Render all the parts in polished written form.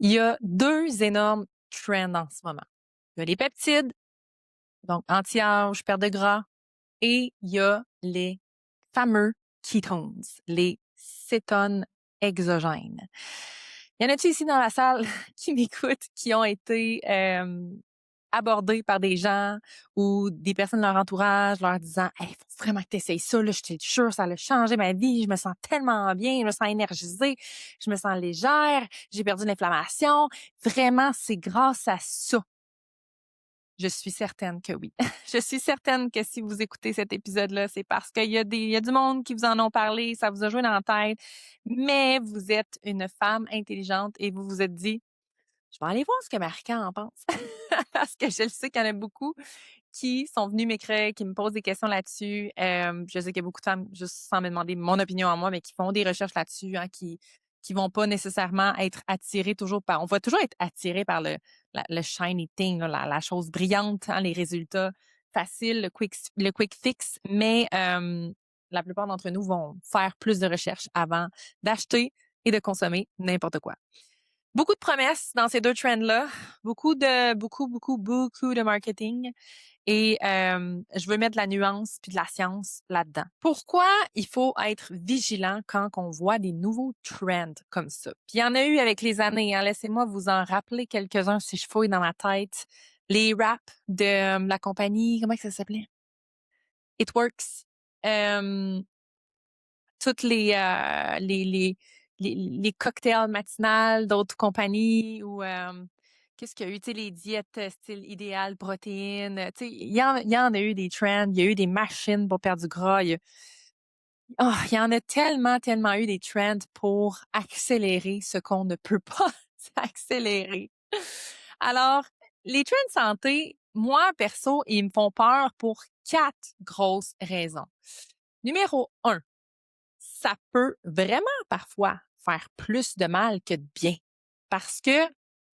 Il y a 2 énormes trends en ce moment. Il y a les peptides, donc anti-âge, perte de gras, et il y a les fameux ketones, les cétones exogènes. Y en a-tu ici dans la salle qui m'écoutent, qui ont été abordés par des gens ou des personnes de leur entourage leur disant « Hey, faut vraiment que tu essayes ça, là, je te jure, ça a changé ma vie, je me sens tellement bien, je me sens énergisée, je me sens légère, j'ai perdu l'inflammation. » Vraiment, c'est grâce à ça. Je suis certaine que oui. Je suis certaine que si vous écoutez cet épisode-là, c'est parce qu'il y a du monde qui vous en ont parlé, ça vous a joué dans la tête, mais vous êtes une femme intelligente et vous vous êtes dit, je vais aller voir ce que Marie-Can en pense. Parce que je le sais qu'il y en a beaucoup qui sont venus m'écrire, qui me posent des questions là-dessus. Je sais qu'il y a beaucoup de femmes, juste sans me demander mon opinion à moi, mais qui font des recherches là-dessus, hein, qui vont pas nécessairement être attirées toujours par... On va toujours être attiré par le shiny thing, là, la chose brillante, hein, les résultats faciles, le quick fix, mais la plupart d'entre nous vont faire plus de recherches avant d'acheter et de consommer n'importe quoi. Beaucoup de promesses dans ces 2 trends-là, beaucoup de marketing et je veux mettre de la nuance puis de la science là-dedans. Pourquoi il faut être vigilant quand on voit des nouveaux trends comme ça? Puis il y en a eu avec les années, hein, laissez-moi vous en rappeler quelques-uns si je fouille dans ma tête. Les wraps de la compagnie, comment ça s'appelait? It Works. Toutes les cocktails matinales d'autres compagnies ou qu'est-ce qu'il y a eu, tu sais, les diètes style idéal, protéines, tu sais, il y en a eu des trends, il y a eu des machines pour perdre du gras, il y en a tellement eu des trends pour accélérer ce qu'on ne peut pas accélérer. Alors, les trends santé, moi, perso, ils me font peur pour 4 grosses raisons. Numéro 1, ça peut vraiment parfois faire plus de mal que de bien. Parce que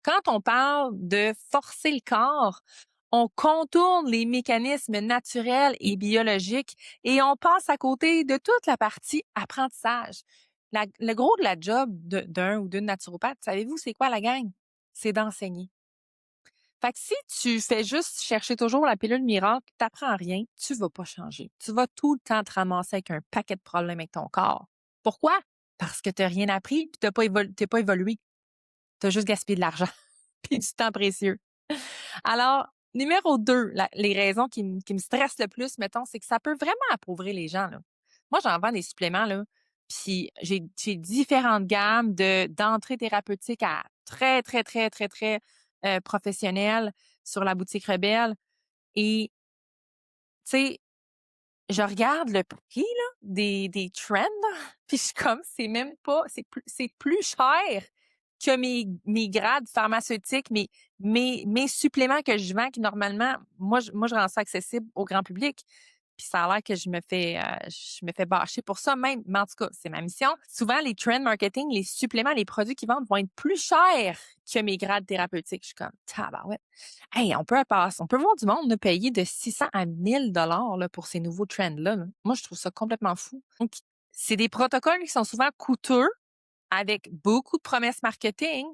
quand on parle de forcer le corps, on contourne les mécanismes naturels et biologiques et on passe à côté de toute la partie apprentissage. Le gros de la job d'un ou d'une naturopathe, savez-vous c'est quoi la gang? C'est d'enseigner. Fait que si tu fais juste chercher toujours la pilule miracle, t'apprends rien, tu vas pas changer. Tu vas tout le temps te ramasser avec un paquet de problèmes avec ton corps. Pourquoi? Parce que t'as rien appris puis t'es pas évolué. T'as juste gaspillé de l'argent puis du temps précieux. Alors, numéro 2, les raisons qui me stressent le plus, mettons, c'est que ça peut vraiment appauvrir les gens, là. Moi, j'en vends des suppléments, là, puis j'ai différentes gammes d'entrées thérapeutiques à très professionnelles sur la boutique Rebelle et, tu sais, je regarde le prix, là, des trends, là, puis je suis comme, c'est même pas c'est plus cher que mes grades pharmaceutiques, mes suppléments que je vends qui normalement, moi je rends ça accessible au grand public. Puis ça a l'air que je me fais bâcher pour ça même. Mais en tout cas, c'est ma mission. Souvent, les trend marketing, les suppléments, les produits qu'ils vendent vont être plus chers que mes grades thérapeutiques. Je suis comme, tabarouette. Hey, on peut voir du monde là, payer de 600 à 1000 $ là, pour ces nouveaux trends-là. Là. Moi, je trouve ça complètement fou. Donc, c'est des protocoles qui sont souvent coûteux, avec beaucoup de promesses marketing,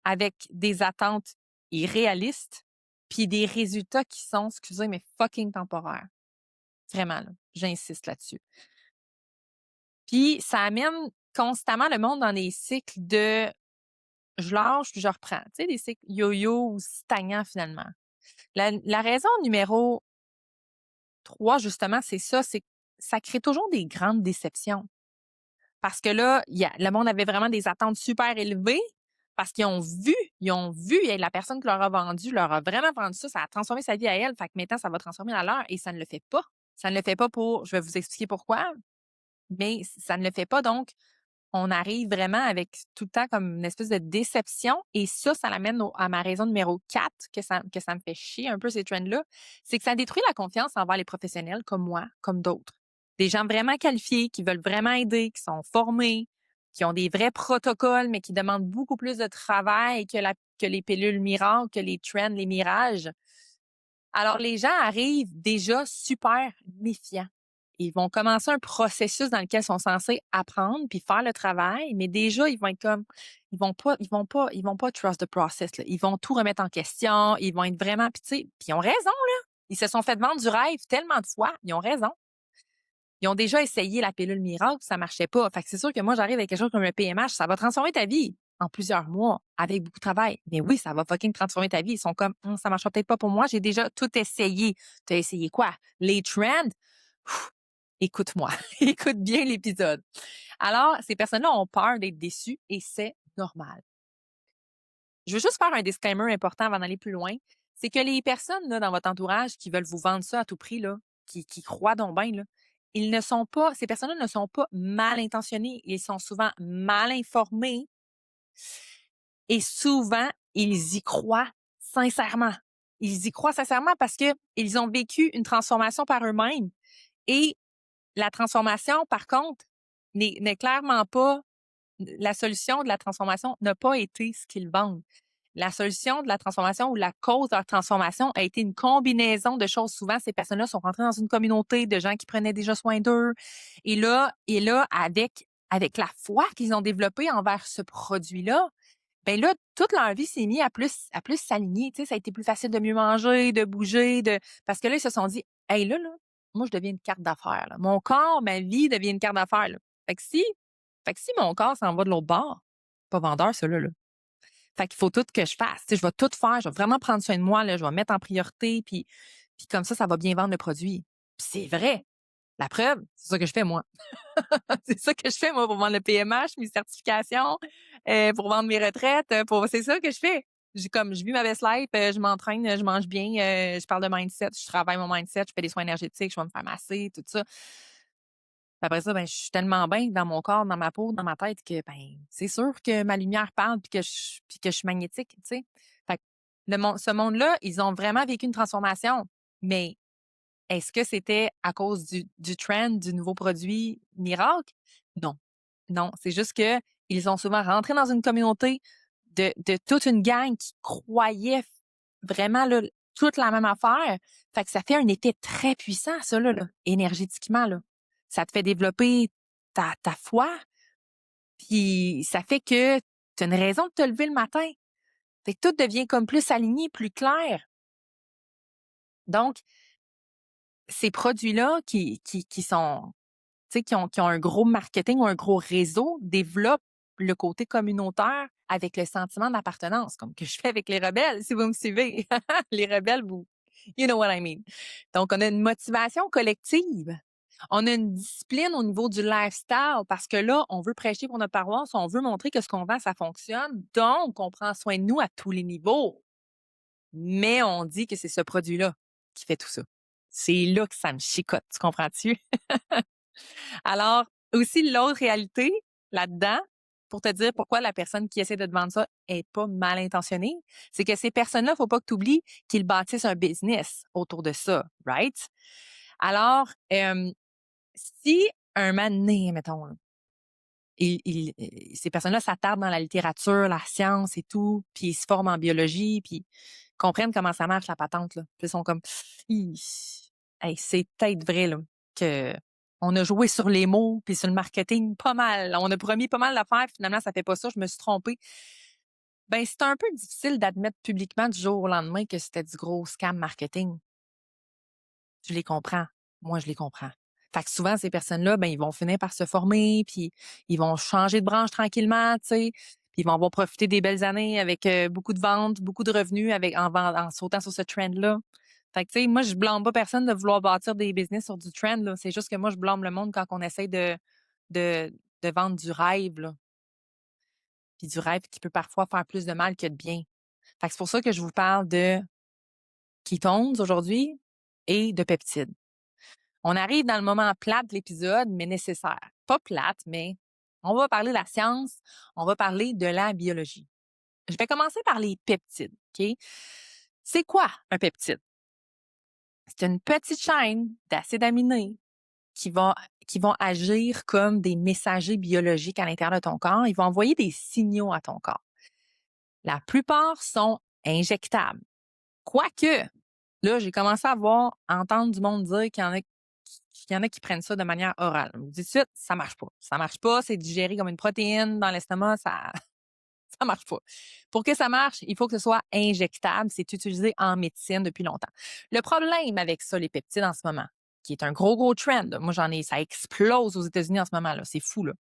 avec des attentes irréalistes, puis des résultats qui sont, excusez, mais fucking temporaires. Vraiment, là, j'insiste là-dessus. Puis ça amène constamment le monde dans des cycles de je lâche puis je reprends. Tu sais, des cycles yo-yo ou stagnants finalement. La raison numéro 3, justement, c'est ça, c'est que ça crée toujours des grandes déceptions. Parce que là, le monde avait vraiment des attentes super élevées parce ils ont vu, et la personne qui leur a vendu leur a vraiment vendu ça, ça a transformé sa vie à elle. Fait que maintenant, ça va transformer la leur et ça ne le fait pas. Ça ne le fait pas je vais vous expliquer pourquoi, mais ça ne le fait pas. Donc, on arrive vraiment avec tout le temps comme une espèce de déception et ça l'amène à ma raison numéro 4 que ça me fait chier un peu ces trends-là, c'est que ça détruit la confiance envers les professionnels comme moi, comme d'autres. Des gens vraiment qualifiés, qui veulent vraiment aider, qui sont formés, qui ont des vrais protocoles, mais qui demandent beaucoup plus de travail que les pilules miracles, que les trends, les mirages. Alors, les gens arrivent déjà super méfiants. ils vont commencer un processus dans lequel ils sont censés apprendre puis faire le travail, mais déjà, ils vont être comme, ils vont pas trust the process, là. Ils vont tout remettre en question, ils vont être vraiment, puis tu sais, puis ils ont raison, là. Ils se sont fait vendre du rêve tellement de fois, ils ont raison. Ils ont déjà essayé la pilule miracle, ça marchait pas. Fait que c'est sûr que moi, j'arrive avec quelque chose comme le PMH, ça va transformer ta vie en plusieurs mois avec beaucoup de travail. Mais oui, ça va fucking transformer ta vie. Ils sont comme, ça marchera peut-être pas pour moi, j'ai déjà tout essayé. Tu as essayé quoi? Les trends? Pff, écoute-moi, écoute bien l'épisode. Alors, ces personnes-là ont peur d'être déçues et c'est normal. Je veux juste faire un disclaimer important avant d'aller plus loin. C'est que les personnes là, dans votre entourage qui veulent vous vendre ça à tout prix, là, qui croient donc bien, là, ils ne sont pas, ces personnes-là ne sont pas mal intentionnées. Ils sont souvent mal informés et souvent, ils y croient sincèrement. Ils y croient sincèrement parce qu'ils ont vécu une transformation par eux-mêmes. Et la transformation, par contre, n'est clairement pas la solution de la transformation n'a pas été ce qu'ils vendent. La solution de la transformation ou la cause de leur transformation a été une combinaison de choses. Souvent, ces personnes-là sont rentrées dans une communauté de gens qui prenaient déjà soin d'eux. Et là, avec la foi qu'ils ont développée envers ce produit-là, ben là, toute leur vie s'est mise à plus s'aligner. Tu sais, ça a été plus facile de mieux manger, de bouger, parce que là, ils se sont dit, hey, là, moi, je deviens une carte d'affaires, là. Mon corps, ma vie devient une carte d'affaires, là. Fait que si, fait que si mon corps s'en va de l'autre bord, pas vendeur, celui-là, là. Fait qu'il faut tout que je fasse. Tu sais, je vais tout faire. Je vais vraiment prendre soin de moi, là. Je vais me mettre en priorité, puis comme ça va bien vendre le produit. Puis c'est vrai. La preuve, c'est ça que je fais, moi. C'est ça que je fais, moi, pour vendre le PMH, mes certifications, pour vendre mes retraites. C'est ça que je fais. Je vis ma best life, je m'entraîne, je mange bien, je parle de mindset, je travaille mon mindset, je fais des soins énergétiques, je vais me faire masser, tout ça. Après ça, ben, je suis tellement bien dans mon corps, dans ma peau, dans ma tête que, ben, c'est sûr que ma lumière parle puis que je suis magnétique, tu sais. Fait que ce monde-là, ils ont vraiment vécu une transformation. Mais est-ce que c'était à cause du trend, du nouveau produit miracle? Non. Non, c'est juste que ils ont souvent rentré dans une communauté de toute une gang qui croyait vraiment là, toute la même affaire. Fait que ça fait un effet très puissant, ça, là, énergétiquement. Là. Ça te fait développer ta foi, puis ça fait que tu as une raison de te lever le matin. Fait que tout devient comme plus aligné, plus clair. Donc, ces produits-là qui sont tu sais, qui ont un gros marketing ou un gros réseau, développent le côté communautaire avec le sentiment d'appartenance, comme que je fais avec les rebelles, si vous me suivez. Les rebelles, you know what I mean. Donc, on a une motivation collective. On a une discipline au niveau du lifestyle parce que là, on veut prêcher pour notre paroisse, on veut montrer que ce qu'on vend, ça fonctionne. Donc, on prend soin de nous à tous les niveaux. Mais on dit que c'est ce produit-là qui fait tout ça. C'est là que ça me chicote, tu comprends-tu? Alors, aussi, l'autre réalité là-dedans, pour te dire pourquoi la personne qui essaie de te vendre ça est pas mal intentionnée, c'est que ces personnes-là, faut pas que tu oublies qu'ils bâtissent un business autour de ça, right? Alors, si un moment donné, mettons, là, ces personnes-là s'attardent dans la littérature, la science et tout, puis ils se forment en biologie, puis comprennent comment ça marche la patente, là. Puis ils sont comme, Hi, hey, c'est peut-être vrai là que on a joué sur les mots puis sur le marketing pas mal. On a promis pas mal d'affaires, finalement ça fait pas ça, je me suis trompée. Ben c'est un peu difficile d'admettre publiquement du jour au lendemain que c'était du gros scam marketing. Je les comprends. Moi, je les comprends. Fait que souvent, ces personnes-là, ben, ils vont finir par se former, puis ils vont changer de branche tranquillement, tu sais. Puis ils vont avoir profité des belles années avec beaucoup de ventes, beaucoup de revenus en sautant sur ce trend-là. Fait que, tu sais, moi, je blâme pas personne de vouloir bâtir des business sur du trend, là. C'est juste que moi, je blâme le monde quand on essaie de, de vendre du rêve, là. Puis du rêve qui peut parfois faire plus de mal que de bien. Fait que c'est pour ça que je vous parle de ketones aujourd'hui et de peptides. On arrive dans le moment plate de l'épisode, mais nécessaire. Pas plate, mais on va parler de la science, on va parler de la biologie. Je vais commencer par les peptides, OK? C'est quoi un peptide? C'est une petite chaîne d'acides aminés qui vont, qui vont agir comme des messagers biologiques à l'intérieur de ton corps. Ils vont envoyer des signaux à ton corps. La plupart sont injectables. Quoique, là, j'ai commencé à entendre du monde dire qu'il y en a Il y en a qui prennent ça de manière orale. Je vous dis tout de suite, ça marche pas. Ça marche pas, c'est digéré comme une protéine dans l'estomac, ça ça marche pas. Pour que ça marche, il faut que ce soit injectable. C'est utilisé en médecine depuis longtemps. Le problème avec ça, les peptides en ce moment, qui est un gros trend, là. Moi, ça explose aux États-Unis en ce moment, là. C'est fou, là.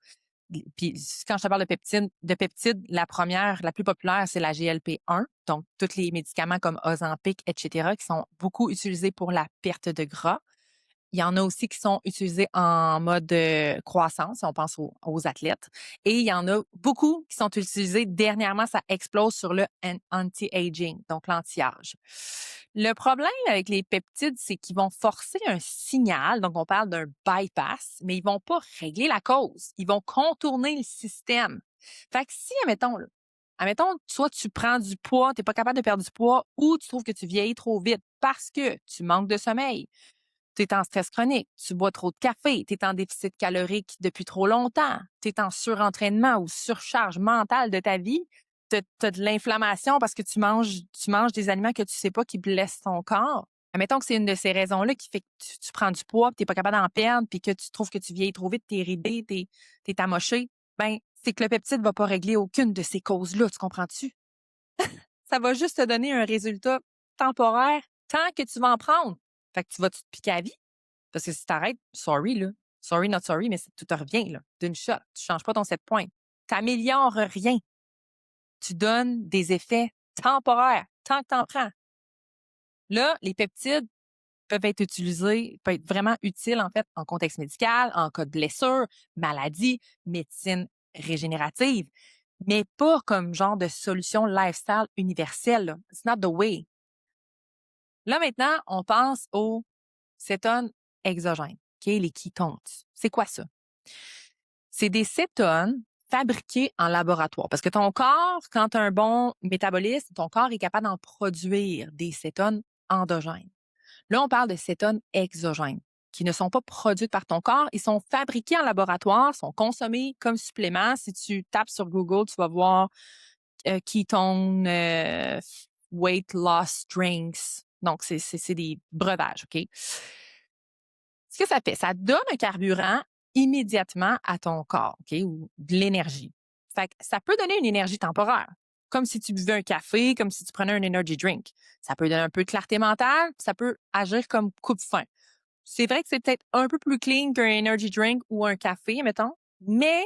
Puis quand je te parle de peptides, la première, la plus populaire, c'est la GLP-1. Donc, tous les médicaments comme Ozempic, etc., qui sont beaucoup utilisés pour la perte de gras. Il y en a aussi qui sont utilisés en mode croissance, si on pense aux athlètes. Et il y en a beaucoup qui sont utilisés dernièrement, ça explose sur le anti-aging, donc l'anti-âge. Le problème avec les peptides, c'est qu'ils vont forcer un signal, donc on parle d'un bypass, mais ils vont pas régler la cause. Ils vont contourner le système. Fait que si, admettons, soit tu prends du poids, tu n'es pas capable de perdre du poids, ou tu trouves que tu vieillis trop vite parce que tu manques de sommeil, tu es en stress chronique, tu bois trop de café, tu es en déficit calorique depuis trop longtemps, tu es en surentraînement ou surcharge mentale de ta vie, tu as de l'inflammation parce que tu manges des aliments que tu sais pas qui blessent ton corps. Admettons que c'est une de ces raisons-là qui fait que tu prends du poids, tu n'es pas capable d'en perdre, puis que tu trouves que tu vieillis trop vite, tu es ridé, tu es amoché. Ben, c'est que le peptide ne va pas régler aucune de ces causes-là, tu comprends-tu? Ça va juste te donner un résultat temporaire tant que tu vas en prendre. Fait que tu vas te piquer à vie. Parce que si t'arrêtes, sorry, là. Sorry, not sorry, mais tout te revient, là, d'une shot. Tu changes pas ton set point. T'améliores rien. Tu donnes des effets temporaires tant que t'en prends. Là, les peptides peuvent être vraiment utiles, en fait, en contexte médical, en cas de blessure, maladie, médecine régénérative, mais pas comme genre de solution lifestyle universelle, là. It's not the way. Là, maintenant, on pense aux cétones exogènes, OK, les ketones. C'est quoi ça? C'est des cétones fabriqués en laboratoire. Parce que ton corps, quand tu as un bon métabolisme, ton corps est capable d'en produire des cétones endogènes. Là, on parle de cétones exogènes, qui ne sont pas produites par ton corps. Ils sont fabriqués en laboratoire, sont consommés comme supplément. Si tu tapes sur Google, tu vas voir ketone weight loss drinks. Donc, c'est des breuvages, OK? Ce que ça fait, ça donne un carburant immédiatement à ton corps, OK, ou de l'énergie. Fait que ça peut donner une énergie temporaire, comme si tu buvais un café, comme si tu prenais un energy drink. Ça peut donner un peu de clarté mentale, ça peut agir comme coupe-faim. C'est vrai que c'est peut-être un peu plus clean qu'un energy drink ou un café, mettons, mais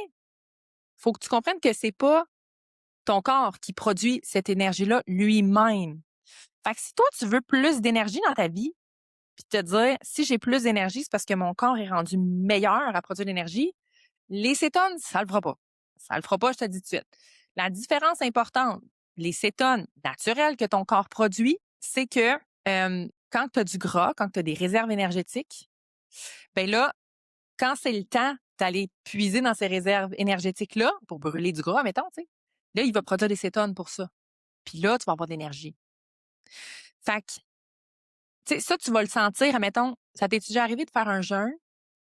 faut que tu comprennes que c'est pas ton corps qui produit cette énergie-là lui-même. Fait que si toi, tu veux plus d'énergie dans ta vie, puis te dire, si j'ai plus d'énergie, c'est parce que mon corps est rendu meilleur à produire de l'énergie. Les cétones, ça le fera pas. Ça le fera pas, je te dis tout de suite. La différence importante, les cétones naturelles que ton corps produit, c'est que quand tu as du gras, quand tu as des réserves énergétiques, ben là, quand c'est le temps d'aller puiser dans ces réserves énergétiques-là pour brûler du gras, mettons, tu sais, là, il va produire des cétones pour ça. Puis là, tu vas avoir de l'énergie. Fait que, tu sais, ça, tu vas le sentir, admettons, ça t'est déjà arrivé de faire un jeûne,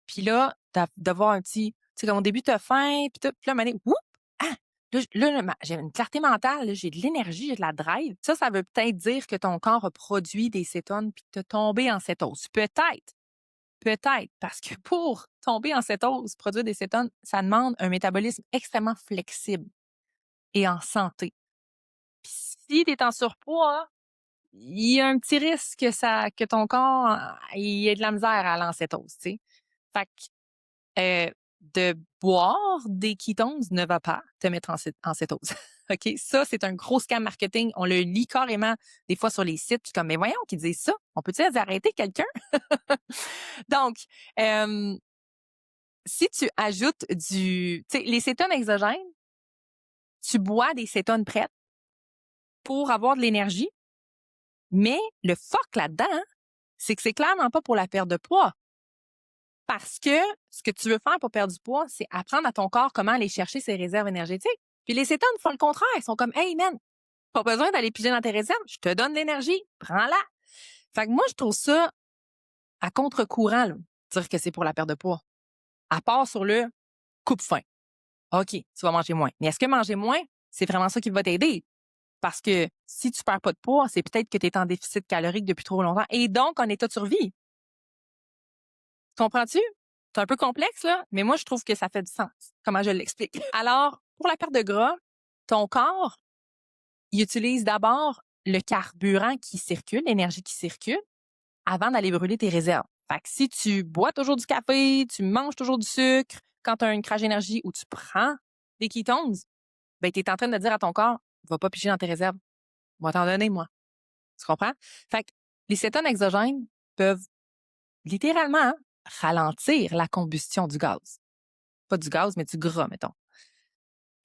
puis là, d'avoir un petit, tu sais, comme au début, tu as faim, puis là, à un moment donné, whoop, ah, là, j'ai une clarté mentale, là, j'ai de l'énergie, j'ai de la drive. Ça veut peut-être dire que ton corps a produit des cétones puis que tu es tombé en cétose. Peut-être, parce que pour tomber en cétose, produire des cétones, ça demande un métabolisme extrêmement flexible et en santé. Puis si tu es en surpoids, il y a un petit risque que ton corps il ait de la misère à aller en cétose, tu sais. Fait que de boire des ketones ne va pas te mettre en cétose. OK? Ça, c'est un gros scam marketing. On le lit carrément des fois sur les sites. Puis comme, mais voyons qu'ils disent ça. On peut-tu les arrêter quelqu'un? Donc, si tu ajoutes tu sais, les cétones exogènes, tu bois des cétones prêtes pour avoir de l'énergie, mais le fuck là-dedans, c'est que c'est clairement pas pour la perte de poids. Parce que ce que tu veux faire pour perdre du poids, c'est apprendre à ton corps comment aller chercher ses réserves énergétiques. Puis les cétones font le contraire. Ils sont comme, hey man, pas besoin d'aller piger dans tes réserves. Je te donne de l'énergie. Prends-la. Fait que moi, je trouve ça à contre-courant, là, dire que c'est pour la perte de poids. À part sur le coupe-faim. OK, tu vas manger moins. Mais est-ce que manger moins, c'est vraiment ça qui va t'aider? Parce que si tu perds pas de poids, c'est peut-être que tu es en déficit calorique depuis trop longtemps et donc en état de survie. Comprends-tu? C'est un peu complexe, là, mais moi, je trouve que ça fait du sens, comment je l'explique. Alors, pour la perte de gras, ton corps, il utilise d'abord le carburant qui circule, l'énergie qui circule, avant d'aller brûler tes réserves. Fait que si tu bois toujours du café, tu manges toujours du sucre, quand tu as une crash d'énergie ou tu prends des ketones, ben, tu es en train de dire à ton corps, va pas piger dans tes réserves. On va t'en donner, moi. Tu comprends? Fait que les cétones exogènes peuvent littéralement ralentir la combustion du gaz. Pas du gaz, mais du gras, mettons.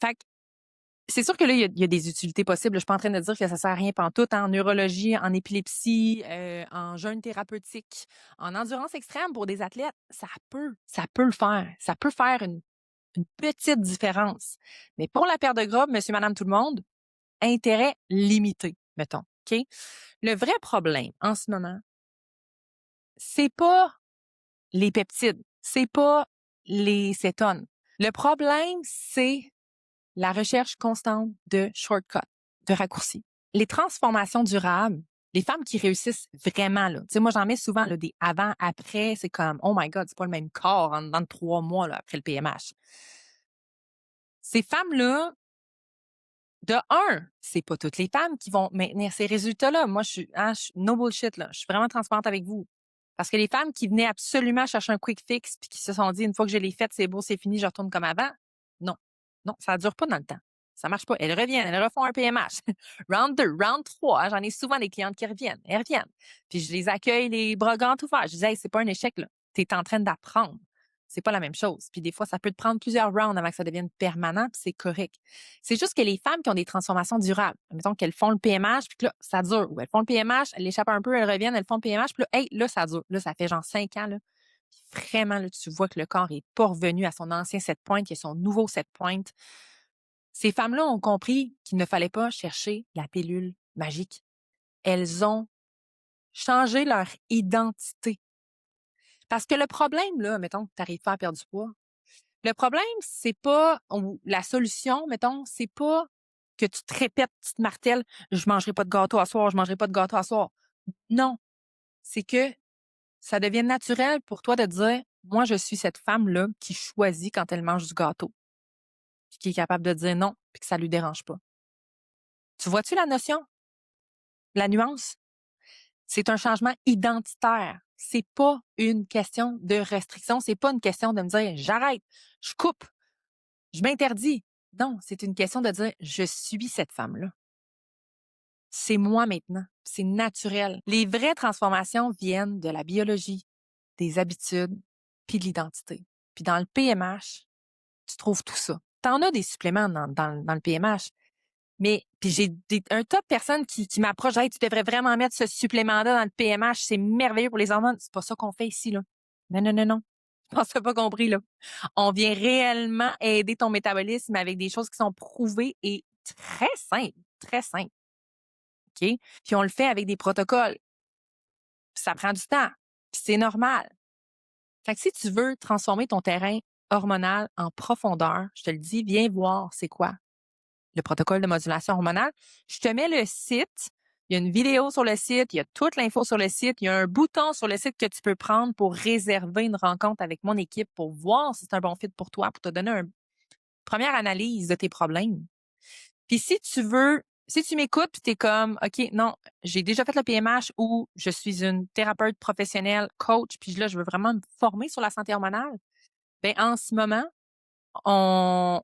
Fait que c'est sûr que là, il y a des utilités possibles. Je suis pas en train de dire que ça sert à rien pantoute en neurologie, en épilepsie, en jeûne thérapeutique, en endurance extrême pour des athlètes. Ça peut le faire. Ça peut faire une petite différence. Mais pour la perte de gras, monsieur, madame, tout le monde, intérêt limité, mettons. OK? Le vrai problème en ce moment, c'est pas les peptides, c'est pas les cétones. Le problème, c'est la recherche constante de shortcuts, de raccourcis. Les transformations durables, les femmes qui réussissent vraiment, là, tu sais, moi, j'en mets souvent là, des avant, après, c'est comme, oh my God, c'est pas le même corps en dedans de 3 mois là, après le PMH. Ces femmes-là, de un, c'est pas toutes les femmes qui vont maintenir ces résultats-là. Moi, je suis no bullshit, là. Je suis vraiment transparente avec vous. Parce que les femmes qui venaient absolument chercher un quick fix puis qui se sont dit, une fois que je l'ai faite, c'est beau, c'est fini, je retourne comme avant. Non. Non, ça dure pas dans le temps. Ça marche pas. Elles reviennent, elles refont un PMH. Round 2, round 3. J'en ai souvent des clientes qui reviennent. Elles reviennent. Puis je les accueille les bras grands ouverts. Je dis, hey, c'est pas un échec, là. Tu es en train d'apprendre. C'est pas la même chose. Puis des fois, ça peut te prendre plusieurs rounds avant que ça devienne permanent, puis c'est correct. C'est juste que les femmes qui ont des transformations durables, mettons qu'elles font le PMH, puis que là, ça dure. Ou elles font le PMH, elles l'échappent un peu, elles reviennent, elles font le PMH, puis là, hey, là, ça dure. Là, ça fait genre 5 ans, là. Puis vraiment, là, tu vois que le corps est pas revenu à son ancien set point, qu'il y a son nouveau set point. Ces femmes-là ont compris qu'il ne fallait pas chercher la pilule magique. Elles ont changé leur identité. Parce que le problème, là, mettons que tu n'arrives pas à perdre du poids, le problème, c'est pas, ou la solution, mettons, c'est pas que tu te répètes, tu te martèles, je mangerai pas de gâteau à soir, je mangerai pas de gâteau à soir. Non. C'est que ça devienne naturel pour toi de dire, moi, je suis cette femme-là qui choisit quand elle mange du gâteau, puis qui est capable de dire non, puis que ça lui dérange pas. Tu vois-tu la notion? La nuance? C'est un changement identitaire. C'est pas une question de restriction. C'est pas une question de me dire, j'arrête, je coupe, je m'interdis. Non, c'est une question de dire, je suis cette femme-là. C'est moi maintenant. C'est naturel. Les vraies transformations viennent de la biologie, des habitudes, puis de l'identité. Puis dans le PMH, tu trouves tout ça. T'en as des suppléments dans le PMH, mais puis j'ai un tas de personnes qui m'approchent, hey, tu devrais vraiment mettre ce supplément-là dans le PMH, c'est merveilleux pour les hormones. C'est pas ça qu'on fait ici, là. Non, non, non, non. Je pense que t'as pas compris, là. On vient réellement aider ton métabolisme avec des choses qui sont prouvées et très simples, très simples. OK? Puis on le fait avec des protocoles. Puis ça prend du temps. Puis c'est normal. Fait que si tu veux transformer ton terrain hormonal en profondeur, je te le dis, viens voir c'est quoi le protocole de modulation hormonale. Je te mets le site. Il y a une vidéo sur le site, il y a toute l'info sur le site, il y a un bouton sur le site que tu peux prendre pour réserver une rencontre avec mon équipe pour voir si c'est un bon fit pour toi, pour te donner une première analyse de tes problèmes. Puis si tu m'écoutes puis t'es comme, OK, non, j'ai déjà fait le PMH ou je suis une thérapeute professionnelle, coach, puis là, je veux vraiment me former sur la santé hormonale, ben en ce moment, on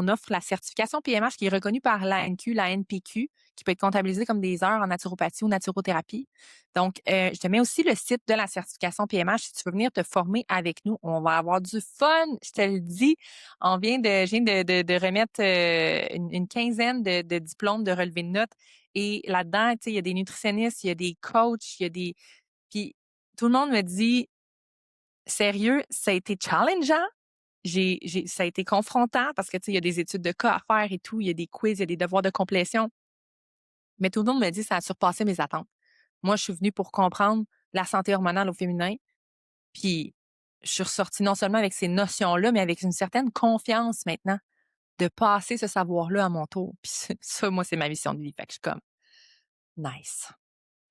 offre la certification PMH qui est reconnue par l'ANQ, la NPQ, qui peut être comptabilisée comme des heures en naturopathie ou naturothérapie. Donc, je te mets aussi le site de la certification PMH si tu veux venir te former avec nous. On va avoir du fun, je te le dis. Je viens de remettre une quinzaine de diplômes de relevé de notes. Et là-dedans, tu sais, il y a des nutritionnistes, il y a des coachs, il y a des... Puis tout le monde me dit, sérieux, ça a été challengeant. Ça a été confrontant parce que, tu sais, il y a des études de cas à faire et tout, il y a des quiz, il y a des devoirs de complétion. Mais tout le monde me dit que ça a surpassé mes attentes. Moi, je suis venue pour comprendre la santé hormonale au féminin. Puis, je suis ressortie non seulement avec ces notions-là, mais avec une certaine confiance maintenant de passer ce savoir-là à mon tour. Puis ça, moi, c'est ma mission de vie. Fait que je suis comme, nice.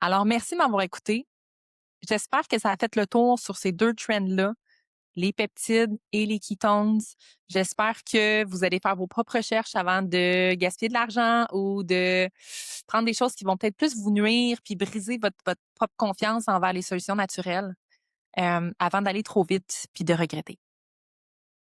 Alors, merci de m'avoir écouté. J'espère que ça a fait le tour sur ces deux trends-là. les peptides et les ketones. J'espère que vous allez faire vos propres recherches avant de gaspiller de l'argent ou de prendre des choses qui vont peut-être plus vous nuire puis briser votre propre confiance envers les solutions naturelles avant d'aller trop vite puis de regretter.